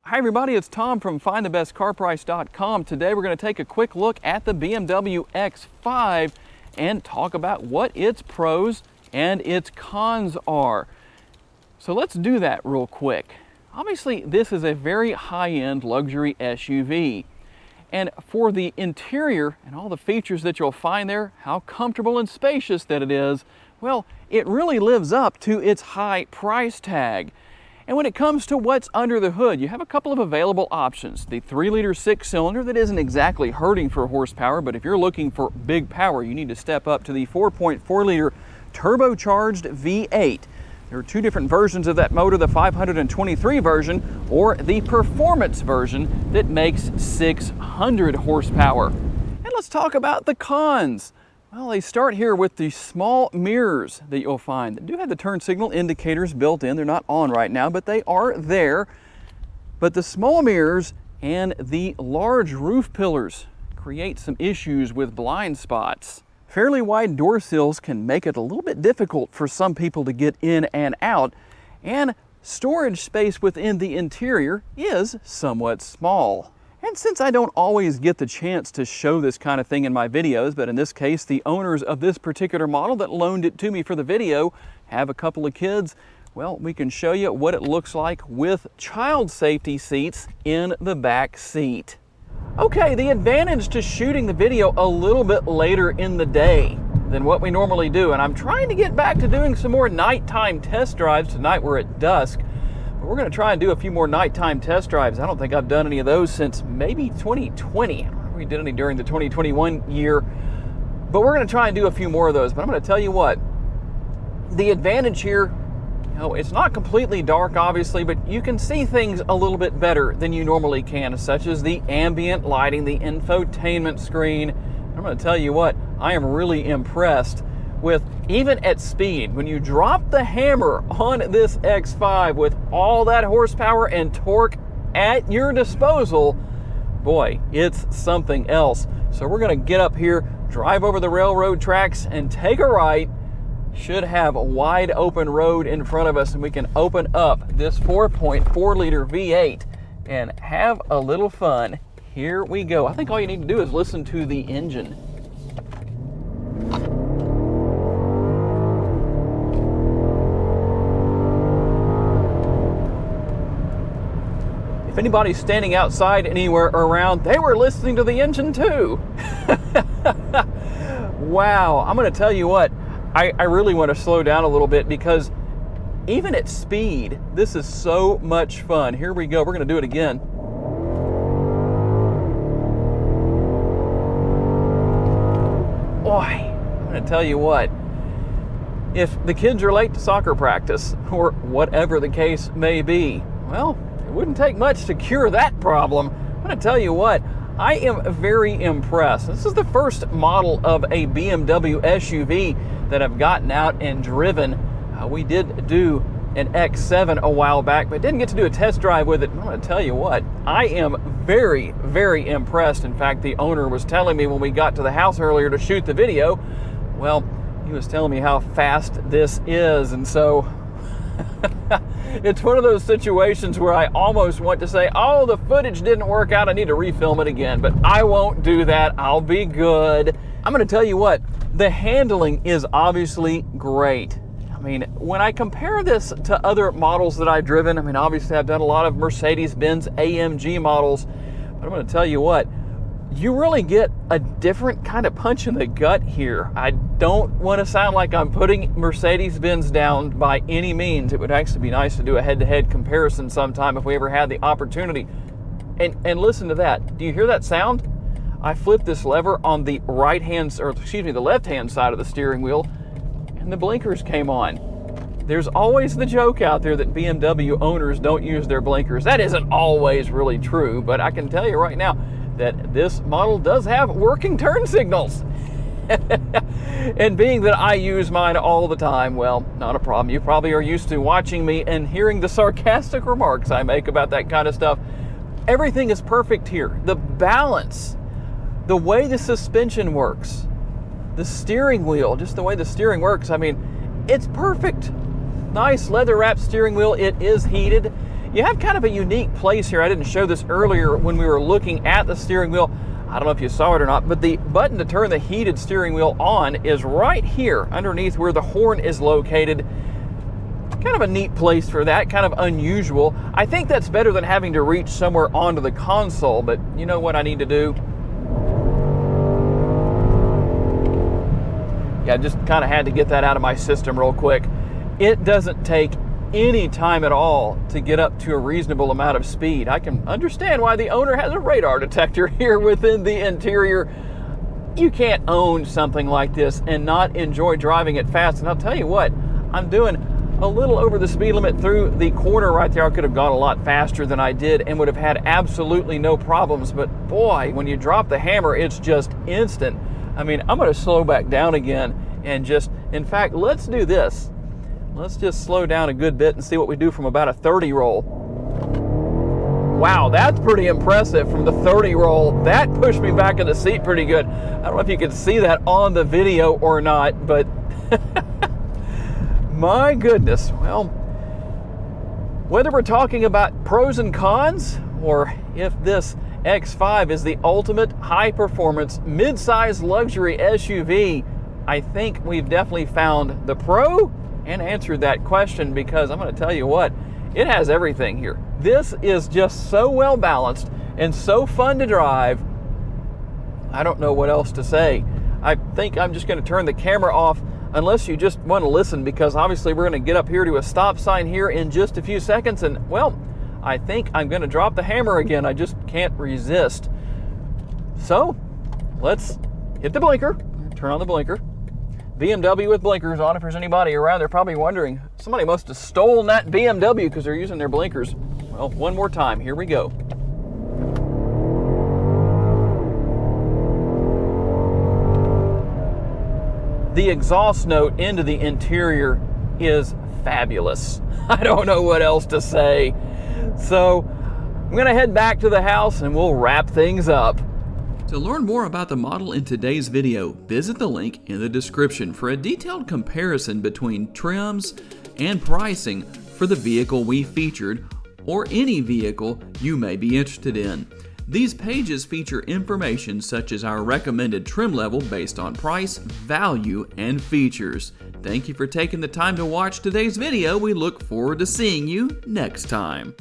Hi everybody, it's Tom from FindTheBestCarPrice.com. Today we're going to take a quick look at the BMW X5 and talk about what its pros and its cons are. So let's do that real quick. Obviously this is a very high-end luxury SUV. And for the interior and all the features that you'll find there, how comfortable and spacious that it is, well, it really lives up to its high price tag. And when it comes to what's under the hood, you have a couple of available options. The 3-liter 6-cylinder that isn't exactly hurting for horsepower, but if you're looking for big power, you need to step up to the 4.4-liter turbocharged V8. There are two different versions of that motor, the 523 version or the performance version that makes 600 horsepower. And let's talk about the cons. Well, they start here with the small mirrors that you'll find. They do have the turn signal indicators built in. They're not on right now, but they are there. But the small mirrors and the large roof pillars create some issues with blind spots. Fairly wide door sills can make it a little bit difficult for some people to get in and out, and storage space within the interior is somewhat small. And since I don't always get the chance to show this kind of thing in my videos, but in this case the owners of this particular model that loaned it to me for the video have a couple of kids, well, we can show you what it looks like with child safety seats in the back seat. Okay, the advantage to shooting the video a little bit later in the day than what we normally do, and I'm trying to get back to doing some more nighttime test drives. Tonight we're at dusk. We're going to try and do a few more nighttime test drives. I don't think I've done any of those since maybe 2020. I don't know if we did any during the 2021 year, but we're going to try and do a few more of those. But I'm going to tell you what, the advantage here, it's not completely dark obviously, but you can see things a little bit better than you normally can, such as the ambient lighting, the infotainment screen. I'm going to tell you what, I am really impressed with, even at speed, when you drop the hammer on this X5 with all that horsepower and torque at your disposal, boy, it's something else. So we're going to get up here, drive over the railroad tracks, and take a right. Should have a wide open road in front of us, and we can open up this 4.4-liter V8 and have a little fun. Here we go. I think all you need to do is listen to the engine. If anybody's standing outside anywhere around, they were listening to the engine too. Wow, I'm going to tell you what, I really want to slow down a little bit because even at speed, this is so much fun. Here we go, we're going to do it again. Boy, I'm going to tell you what, if the kids are late to soccer practice or whatever the case may be, well, it wouldn't take much to cure that problem. I'm going to tell you what, I am very impressed. This is the first model of a BMW SUV that I've gotten out and driven. We did do an X7 a while back, but didn't get to do a test drive with it. I'm going to tell you what, I am very, very impressed. In fact, the owner was telling me when we got to the house earlier to shoot the video, well, he was telling me how fast this is, and so it's one of those situations where I almost want to say, oh, the footage didn't work out, I need to refilm it again, but I won't do that. I'll be good. I'm going to tell you what, the handling is obviously great. I mean, when I compare this to other models that I've driven, I mean, obviously I've done a lot of Mercedes-Benz AMG models, but I'm going to tell you what, you really get a different kind of punch in the gut here. I don't want to sound like I'm putting Mercedes-Benz down by any means. It would actually be nice to do a head-to-head comparison sometime if we ever had the opportunity. And listen to that. Do you hear that sound? I flipped this lever on the the left-hand side of the steering wheel, and the blinkers came on. There's always the joke out there that BMW owners don't use their blinkers. That isn't always really true, but I can tell you right now that this model does have working turn signals. And being that I use mine all the time, well, not a problem. You probably are used to watching me and hearing the sarcastic remarks I make about that kind of stuff. Everything is perfect here. The balance, the way the suspension works, the steering wheel, just the way the steering works, I mean, it's perfect. Nice leather wrapped steering wheel. It is heated. You have kind of a unique place here. I didn't show this earlier when we were looking at the steering wheel. I don't know if you saw it or not, but the button to turn the heated steering wheel on is right here underneath where the horn is located. Kind of a neat place for that, kind of unusual. I think that's better than having to reach somewhere onto the console, but you know what I need to do? Yeah, I just kind of had to get that out of my system real quick. It doesn't take any time at all to get up to a reasonable amount of speed. I can understand why the owner has a radar detector here within the interior. You can't own something like this and not enjoy driving it fast. And I'll tell you what, I'm doing a little over the speed limit through the corner right there. I could have gone a lot faster than I did and would have had absolutely no problems. But boy, when you drop the hammer, it's just instant. I mean, I'm going to slow back down again and just, in fact, let's do this. Let's just slow down a good bit and see what we do from about a 30 roll. Wow, that's pretty impressive from the 30 roll. That pushed me back in the seat pretty good. I don't know if you can see that on the video or not, but my goodness. Well, whether we're talking about pros and cons, or if this X5 is the ultimate high-performance, mid-size luxury SUV, I think we've definitely found the pro and answered that question, because I'm going to tell you what, it has everything here. This is just so well balanced and so fun to drive. I don't know what else to say. I think I'm just going to turn the camera off unless you just want to listen, because obviously we're going to get up here to a stop sign here in just a few seconds, and well, I think I'm going to drop the hammer again. I just can't resist. So let's hit the blinker, turn on the blinker. BMW with blinkers on. If there's anybody around, they're probably wondering, somebody must have stolen that BMW because they're using their blinkers. Well, one more time, here we go. The exhaust note into the interior is fabulous. I don't know what else to say. So I'm gonna head back to the house and we'll wrap things up. To learn more about the model in today's video, visit the link in the description for a detailed comparison between trims and pricing for the vehicle we featured, or any vehicle you may be interested in. These pages feature information such as our recommended trim level based on price, value, and features. Thank you for taking the time to watch today's video. We look forward to seeing you next time.